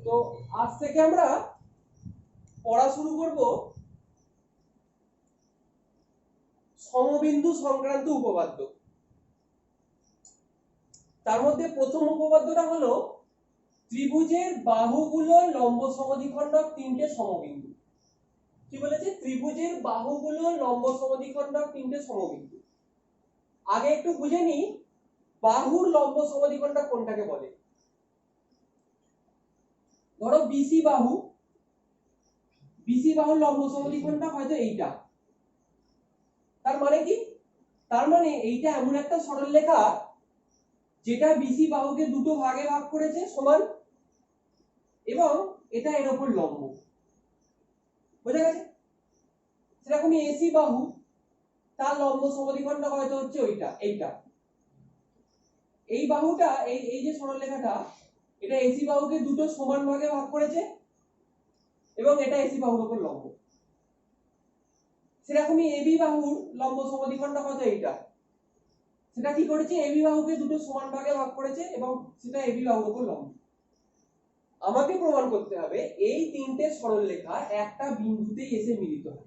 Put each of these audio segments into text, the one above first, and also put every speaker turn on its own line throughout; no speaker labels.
তো আজ থেকে আমরা পড়া শুরু করব সমবিন্দু সংক্রান্ত উপপাদ্য। তার মধ্যে প্রথম উপপাদ্যটা হলো ত্রিভুজের বাহুগুলো লম্ব সমদ্বিখণ্ডক তিনটে সমবিন্দু। কি বলেছে? ত্রিভুজের বাহুগুলো লম্ব সমদ্বিখণ্ডক তিনটে সমবিন্দু। আগে একটু বুঝে নি বাহুর লম্ব সমদ্বিখণ্ডক কোনটাকে বলে। ধরো বিসি বাহুর লম্ব সমদ্বিখণ্ডক হয়তো এইটা। তার মানে কি? তার মানে এইটা এমন একটা সরলরেখা যেটা বিসি বাহুকে দুটো ভাগে ভাগ করেছে সমান, এবং এটা এর উপর লম্ব। বুঝা গেছে? সেরকমই এসি বাহু, তার লম্ব সমদ্বিখণ্ডক হয়তো হচ্ছে ওইটা, এইটা। এই বাহুটা এই যে সরলরেখাটা, এটা এসি বাহুকে দুটো সমান ভাগে ভাগ করেছে এবং এটা এসি বাহুর উপর লম্ব। সেরকমই এবি বাহুর লম্ব সমদ্বিখণ্ডক হয়তো এইটা। সেটা কি করেছে? এবি বাহুকে দুটো সমান ভাগে ভাগ করেছে এবং সেটা এবি বাহুর উপর লম্ব। আমাকে প্রমাণ করতে হবে এই তিনটে সরলরেখা একটা বিন্দুতেই এসে মিলিত হয়।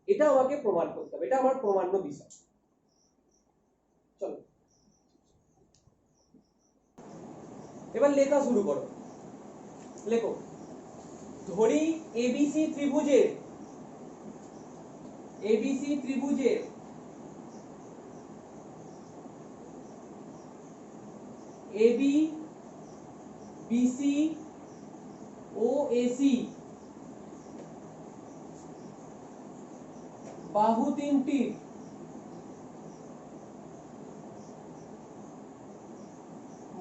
এটা আমাকে প্রমাণ করতে হবে, এটা আমার প্রমাণ্য বিষয়। চলো এবার লেখা শুরু করো। লেখো, ধরি এবিসি ত্রিভুজের এবি বিসি ও এসি বাহু তিনটির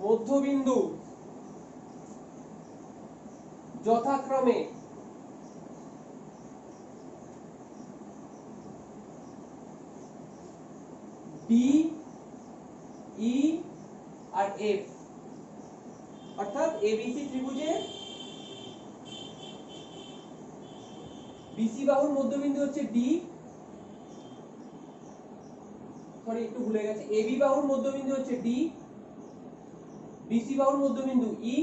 মধ্যবিন্দু যথাক্রমে ডি, ই আর এফ। অর্থাৎ এবিসি ত্রিভুজের বিসি বাহুর মধ্যবিন্দু হচ্ছে ডি, সরি একটু ভুলে গেছে, এবি বাহুর মধ্যবিন্দু হচ্ছে ডি, বিসি বাহুর মধ্যবিন্দু ই,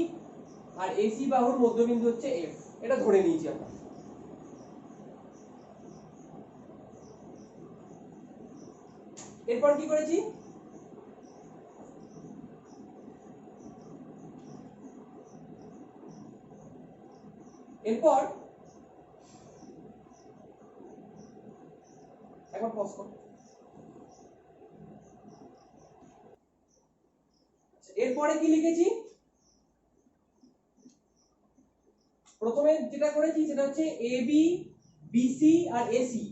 আর এসি বাহুর মধ্যবিন্দু হচ্ছে এফ। এটা ধরে নিয়েছি আমরা। এরপর কি করেছি? এরপর একবার পজ করো। এরপরে কি লিখেছি? প্রথমে যেটা করেছি সেটা হচ্ছে এবি বিসি আর এসি,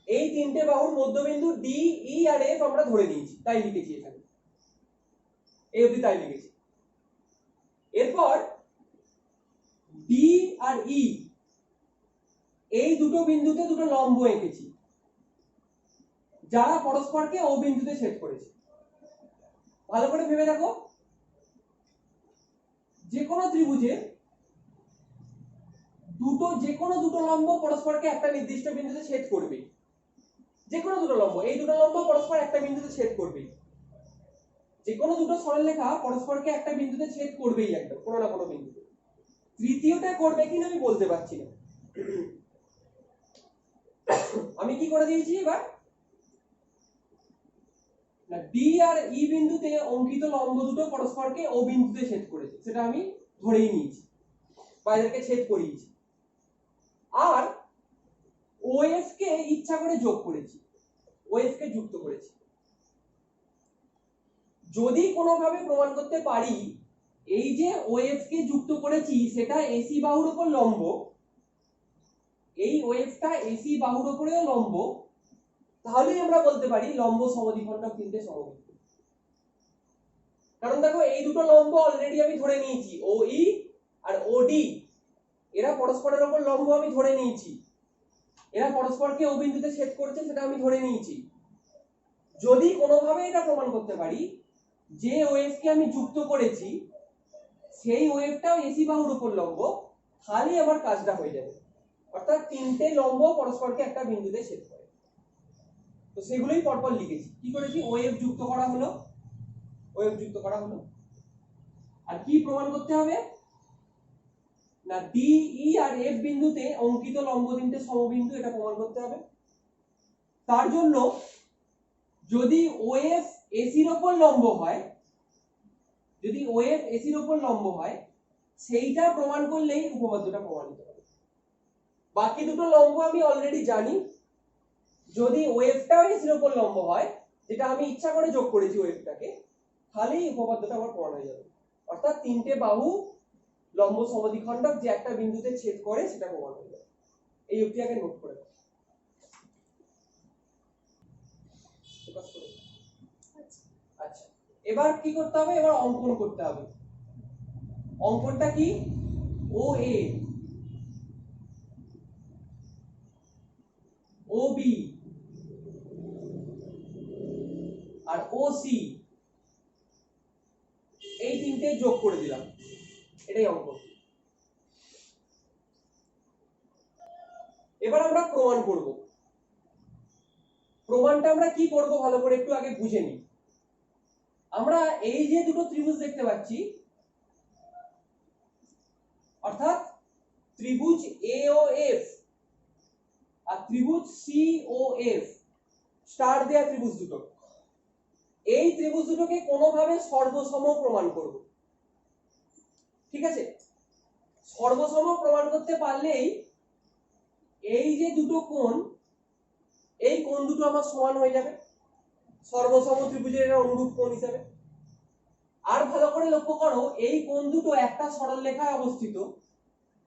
এই তিনটে বাহুর মধ্যবিন্দু ডি, ই আর এফ আমরা ধরে নিয়েছি, তাই লিখেছি এখানে, এই অবধি তাই লিখেছি। এরপর ডি আর ই এই দুটো বিন্দুতে দুটো লম্ব এঁকেছি যারা পরস্পরকে ও বিন্দুতে ছেদ করেছে। ভালো করে ভেবে দেখো, যে কোনো ত্রিভুজে যে কোনো দুটো লম্ব পরস্পরকে একটা নির্দিষ্ট বিন্দুতে ছেদ করবে। যে কোনো দুটো লম্ব, এই দুটো লম্ব পরস্পর একটা বিন্দুতে ছেদ করবে। যে কোনো দুটো সরলরেখা পরস্পরকে একটা বিন্দুতে ছেদ করবেই, একদম কোনো না কোনো বিন্দুতে। তৃতীয়টা করবে কিনা আমি বলতে পারছি না। আমি কি করে দিয়েছি এবার? না, ডি আর ই বিন্দুতে অঙ্কিত লম্ব দুটো পরস্পরকে ও বিন্দুতে ছেদ করেছে, সেটা আমি ধরেই নিয়েছি বা এদেরকে ছেদ করিয়েছি। আর ওএফ কে ইচ্ছা করে যোগ করেছি, ওএফ কে যুক্ত করেছি। যদি কোনোভাবে প্রমাণ করতে পারি এই যে ওএফ কে যুক্ত করেছি সেটা এসি বাহুর উপর লম্ব, এই ওএফটা এসি বাহুর উপরেও লম্ব, তাহলেই আমরা বলতে পারি লম্ব সমদ্বিখণ্ডক তিনটে সমবিন্দু। কারণ দেখো, এই দুটো লম্ব অলরেডি আমি ধরে নিয়েছি, ও ই আর ও ডি, এরা পরস্পরের উপর লম্ব আমি ধরে নিয়েছি, এরা পরস্পরকে ও বিন্দুতে ছেদ করছে সেটা আমি ধরে নিয়েছি। যদি কোনোভাবে এটা প্রমাণ করতে পারি যে ওএফ কে আমি যুক্ত করেছি সেই ওয়েভটাও এসি বাহুর উপর লম্ব, তাহলেই আমার কাজটা হয়ে যাবে। অর্থাৎ তিনটে লম্ব পরস্পরকে একটা বিন্দুতে ছেদ করে। তো সেগুলোই পরপর লিখেছি। কি করেছি? ওয়েভ যুক্ত করা হলো, আর কি প্রমাণ করতে হবে না ডি ই আর এফ বিন্দুতে অঙ্কিত লম্ব তিনটে সমবিন্দু, এটা প্রমাণ করতে হবে। তার জন্য যদি ওএফ এসির উপর লম্ব হয়, যদি ওএফ এসির উপর লম্ব হয় সেইটা প্রমাণ করলেই উপপাদ্যটা প্রমাণিত হবে। বাকি দুটো লম্ব আমি অলরেডি জানি। যদি ওয়েভটাও এসির উপর লম্ব হয়, যেটা আমি ইচ্ছা করে যোগ করেছি ওয়েভটাকে, তাহলেই উপপাদ্যটা আমার প্রমাণ হয়ে যাবে। অর্থাৎ তিনটে বাহু লম্ব সমদ্বিখণ্ডক যে একটা বিন্দুতে ছেদ করে সেটা প্রমাণ হয়ে যাবে। এই অবধি আগে নোট করে দাও। আচ্ছা, এবার কি করতে হবে, এবার অঙ্কন করতে হবে। অঙ্কনটা কি, ও এ ও বি আর ও সি এই তিনটে যোগ করে দিলাম, এটাই অঙ্ক। এবার আমরা প্রমাণ করব। প্রমাণটা আমরা কি করব ভালো করে একটু আগে বুঝে নিই। আমরা এই যে দুটো ত্রিভুজ দেখতে পাচ্ছি, অর্থাৎ ত্রিভুজ এ ও এফ আর ত্রিভুজ সি ও এফ, স্টার দেয়া ত্রিভুজ দুটো, এই ত্রিভুজ দুটোকে কোনোভাবে সর্বসম প্রমাণ করব। ঠিক আছে, সর্বসম প্রমাণ করতে পারলেই এই যে দুটো কোণ, এই কোণ দুটো আমার সমান হয়ে যাবে সর্বসম ত্রিভুজের অনুরূপ কোণ হিসাবে। আর ভালো করে লক্ষ্য করো, এই কোণ দুটো একটা সরল রেখায় অবস্থিত,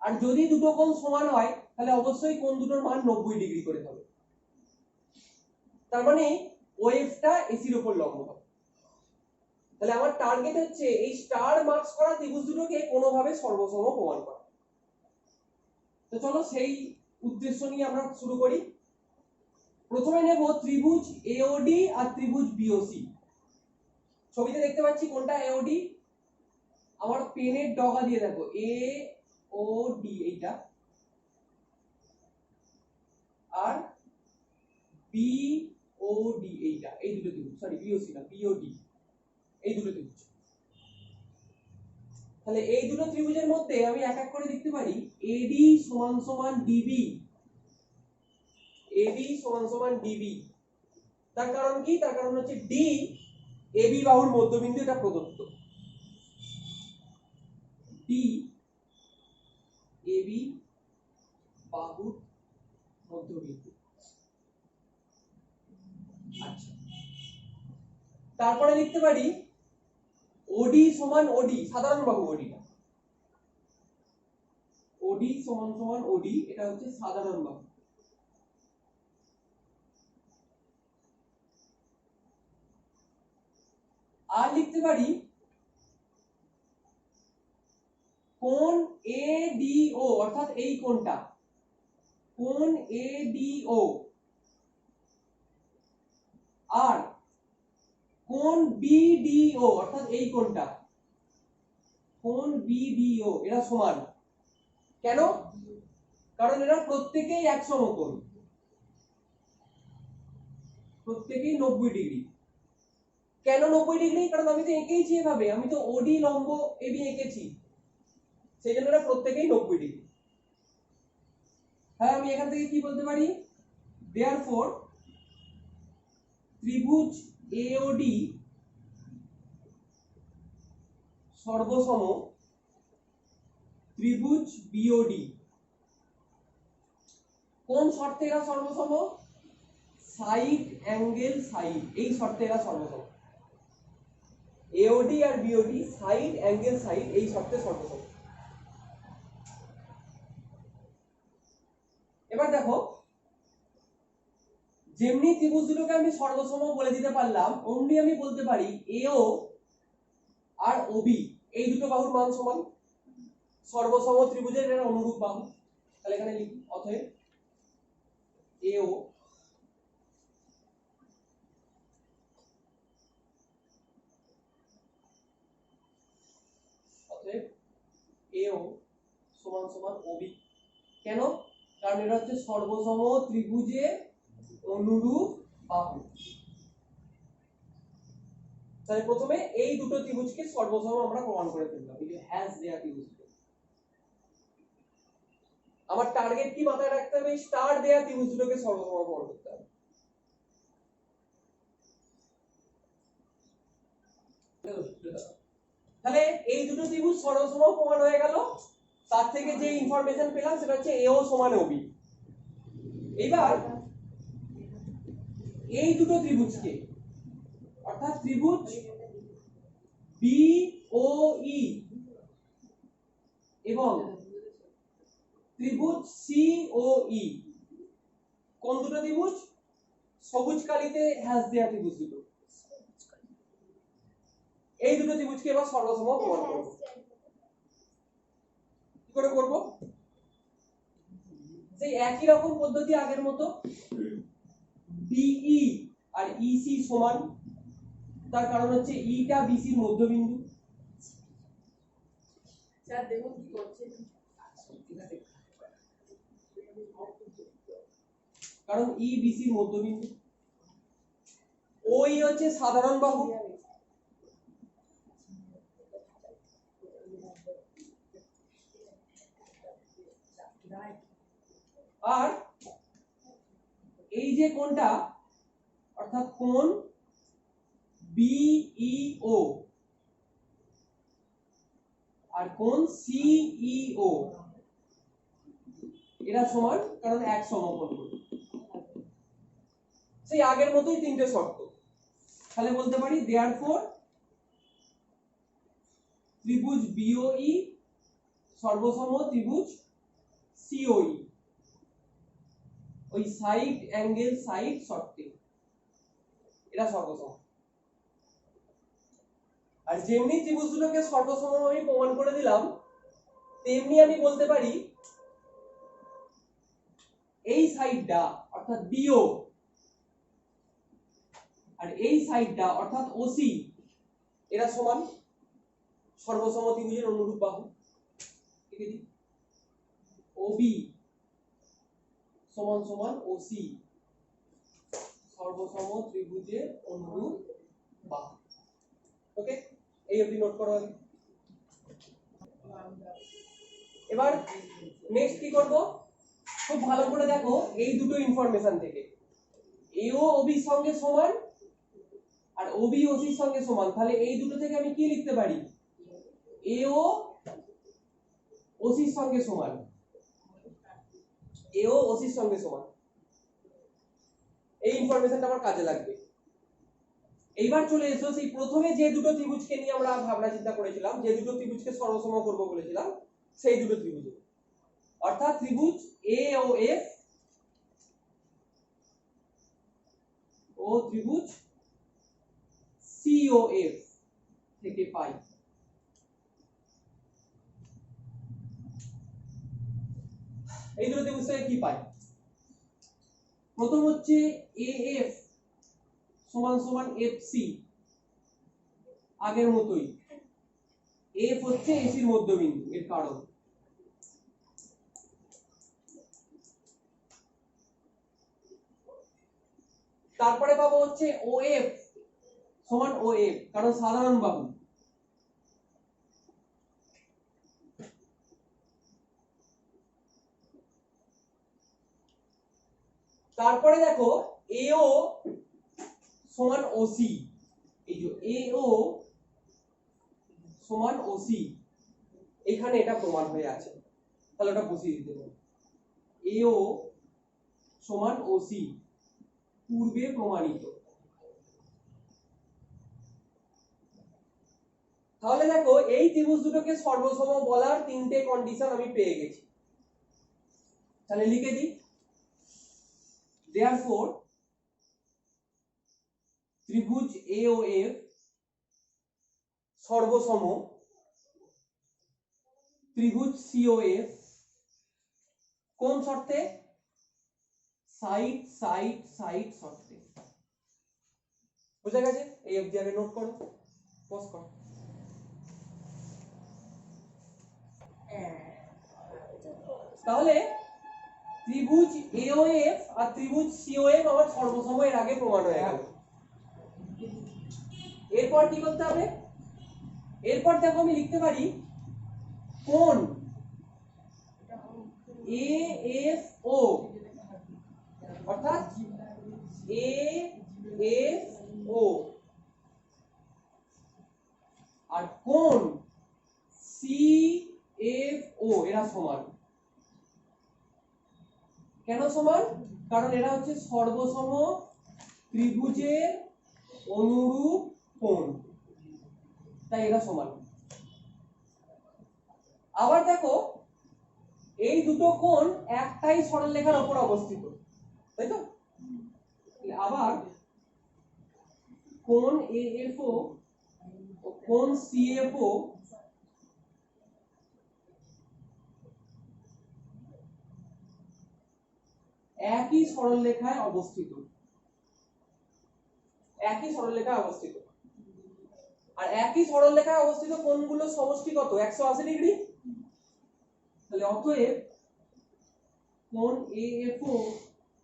আর যদি দুটো কোণ সমান হয় তাহলে অবশ্যই কোণ দুটোর মান 90 ডিগ্রি করে হবে। তার মানে ওয়েভটা এসির উপর লম্ব হবে। তাহলে আমার টার্গেট হচ্ছে এই স্টার মার্কস করা ত্রিভুজ দুটোকে কোনোভাবে সর্বসম প্রমাণ করা। তো চলো সেই উদ্দেশ্য নিয়ে আমরা শুরু করি। প্রথমে নেব ত্রিভুজ এওডি আর ত্রিভুজ বিওসি। ছবিতে দেখতে পাচ্ছি কোনটা এওডি, আমার পেনের ডগা দিয়ে দেখো এ ও ডি এইটা, আর বি ও ডি এইটা, এই দুটো ত্রিভুজ, সরি বিওসি না বিওডি, এই দুটো ত্রিভুজ। তাহলে এই দুটো ত্রিভুজের মধ্যে আমি এক এক করে লিখতে পারি এডি সমান সমান ডিবি, এডি সমান সমান ডিবি। তার কারণ কি, তার কারণ হচ্ছে ডি এবি বাহুর মধ্যবিন্দু, এটা প্রদত্ত। ডি এবি বাহুর মধ্যবিন্দু। আচ্ছা, তারপরে লিখতে পারি ওডি সমান ওডি, সাধারণ বাহু ওডিটা, ওডি সমান সমান ওডি, এটা হচ্ছে সাধারণ বাহু। আর লিখতে পারি কোণ এডিও, অর্থাৎ এই কোণটা, কোণ এডিও, আর কোণ বিডিও, অর্থাৎ এই কোণটা, কোণ বিডিও, এরা সমান। কেন? কারণ এরা প্রত্যেকেই এক সমকোণ, প্রত্যেকেই 90 ডিগ্রি। কেন 90 ডিগ্রি? কারণ আমি তো এঁকেইছি এভাবে, আমি তো ওডি লম্ব এবি এঁকেছি, সেই জন্য এরা প্রত্যেকেই 90 ডিগ্রি। হ্যাঁ, আমি এখান থেকে কি বলতে পারি, দেয়ারফর ত্রিভুজ এওডি সর্বসম ত্রিভুজ বিওডি। কোন শর্তে এরা সর্বসম? সাইড অ্যাঙ্গেল সাইড, এই শর্তে এরা সর্বসম। এওডি আর বিওডি সাইড অ্যাঙ্গেল সাইড, এই শর্তে সর্বসম। এবার দেখো, যেমনি ত্রিভুজ দুটোকে আমি সর্বসম বলে দিতে পারলাম, অমনি আমি বলতে পারি এও আর ওবি এই দুটো বাহুর মান সমান, সর্বসম ত্রিভুজের এরা অনুরূপ বাহু। তাহলে এখানে লিখি অতএব এও এও সমান সমান ওবি। কেন? কারণ এটা হচ্ছে সর্বসম ত্রিভুজের অনুরূপ বাহু। তাহলে প্রথমে এই দুটো ত্রিভুজকে সর্বসম আমরা প্রমাণ করে ফেললাম, এই যে হ্যাজ দেয়া ত্রিভুজ। আমার টার্গেট কি মাথায় রাখতে হবে, স্টার দেয়া ত্রিভুজ দুটোকে সর্বসম প্রমাণ করতে হবে। তাহলে এই দুটো ত্রিভুজ সর্বসম প্রমাণ হয়ে গেল। তার থেকে যে ইনফরমেশন পেলাম সেটা হচ্ছে এও সমান ওবি। এবার এই দুটো ত্রিভুজকে, অর্থাৎ ত্রিভুজ বিওই এবং ত্রিভুজ সিওই, কোন দুটো ত্রিভুজ? সবুজ কালিতে হ্যাশ দেয়া ত্রিভুজ দুটো। এই দুটো ত্রিভুজকে এবার সর্বসম প্রমাণ করব। কি করে করব? সেই একই রকম পদ্ধতি আগের মতো, বিই আর ইসি সমান, তার কারণ হচ্ছে ইটা বিসির মধ্যবিন্দু।
স্যার দেখুন কি করছে,
কারণ ই বিসির মধ্যবিন্দু। ওই হচ্ছে সাধারণ বাহু, আর এই যে কোণটা অর্থাৎ কোণ বিইও আর কোণ সিইও এরা সমান, কারণ এক সমকোণ। সেই আগের মতোই তিনটে শর্ত। তাহলে বলতে পারি দেয়ারফর ত্রিভুজ বিওই সর্বসম ত্রিভুজ সিওই, ওই সাইড অ্যাঙ্গেল সাইড শর্তে এরা সর্বসম। আর যেমনি ত্রিভুজ দুটোকে সর্বসম আমি প্রমাণ করে দিলাম, তেমনি আমি বলতে পারি এই সাইডটা অর্থাৎ বিও আর এই সাইডটা অর্থাৎ ওসি এরা সমান সর্বসম ত্রিভুজের অনুরূপ বাহু। ঠিক আছে, ওবি সমান সমান ওসি সর্বসম ত্রিভুজের অনুরূপ বাহু। ওকে, এই অবধি নোট করো আগে। এবার নেক্সট কি করব, খুব ভালো করে দেখো এই দুটো ইনফরমেশন থেকে এও ওবির সঙ্গে সমান আর ওবি ওসির সঙ্গে সমান। তাহলে এই দুটো থেকে আমি কি লিখতে পারি, এও ওসির সঙ্গে সমান, এও ওসির সঙ্গে সমান। এই ইনফরমেশনটা আমার কাজে লাগবে। এইবার চলে এসো সেই প্রথমে যে দুটো ত্রিভুজকে নিয়ে আমরা ভাবনা চিন্তা করেছিলাম, যে দুটো ত্রিভুজকে সর্বসম করব বলেছিলাম, সেই দুটো ত্রিভুজ অর্থাৎ ত্রিভুজ এ ও এফ ও ত্রিভুজ সি ও এফ থেকে পাই। এই দুটো ত্রিভুজ থেকে কি পাই? প্রথম হচ্ছে এএফ সমান সমান এফসি, আগের মতোই। এফ হচ্ছে এসির মধ্যবিন্দু, এর কারণ তারপরে পাবো হচ্ছে ওএফ সমান ওএফ, কারণ সাধারণ বাহু। তারপরে দেখো এও সমান ওসি, এই যে এও সমান ওসি, এখানে এটা প্রমাণ হয়ে আছে, তাহলে ওটা বসিয়ে দিতে হবে। এও সমান ওসি পূর্বে প্রমাণিত। তাহলে দেখো এই ত্রিভুজ দুটোকে সর্বসম বলার তিনটে কন্ডিশন আমি পেয়ে গেছি। তাহলে লিখে দিই, therefore ত্রিভুজ এ ও এফ সর্বসম ত্রিভুজ সি ও এফ কোন শর্তে? সাইড সাইড সাইড শর্তে। বুঝা গেছে? এই অবধি আগে নোট করো, পজ করো। তাহলে ত্রিভুজ এওএফ আর ত্রিভুজ সিওএফ আমার সর্বসম এর আগে প্রমাণ হয়ে গেল। এরপর কি করতে হবে, এরপর দেখো আমি লিখতে পারি কোণ AFO, অর্থাৎ AFO আর কোণ CFO এরা সমান। কেন সমান? কারণ এরা হচ্ছে সর্বসম ত্রিভুজের অনুরূপ কোণ, তাই এরা সমান। আবার দেখো এই দুটো কোণ একটাই সরলরেখার উপর অবস্থিত, তাই তো? আবার কোণ AFO ও কোণ CFO একই সরলরেখায় অবস্থিত, একই সরলরেখায় অবস্থিত। আর একই সরলরেখায় অবস্থিত কোণগুলোর সমষ্টি কত? 180 ডিগ্রি। তাহলে অতএব কোণ AFO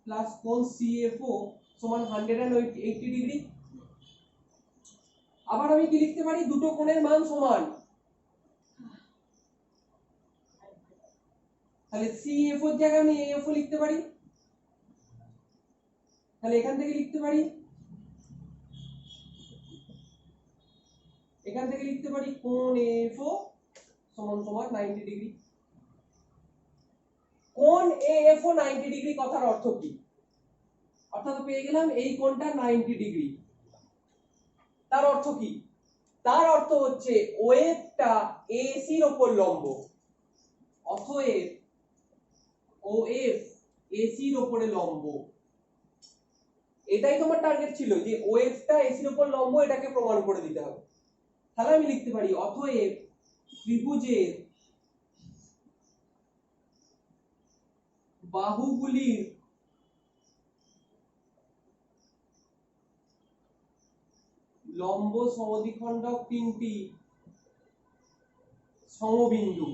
প্লাস কোণ CFO সমান 180 ডিগ্রি। আবার আমি কি লিখতে পারি? দুটো কোণের মান সমান, তাহলে CFO এর জায়গায় আমি AFO লিখতে পারি। তাহলে এখান থেকে লিখতে পারি, এখান থেকে লিখতে পারি কোণ AFO সমান সমান 90 ডিগ্রি। কোণ AFO 90 ডিগ্রি কথার অর্থ কি? অর্থাৎ পেয়ে গেলাম এই কোণটা 90 ডিগ্রি। তার অর্থ কি? তার অর্থ হচ্ছে ওয়েভটা AC এর উপর লম্ব, অতএব OF AC এর উপরে লম্ব। এটাই তোমার টার্গেট ছিল যে ওয়েভটা AC এর উপর লম্ব, এটাকে প্রমাণ করে দিতে হবে। তাহলে আমি লিখতে পারি অতএব ত্রিভুজের বাহুগুলির লম্ব সমদ্বিখণ্ডক তিনটি সমবিন্দু।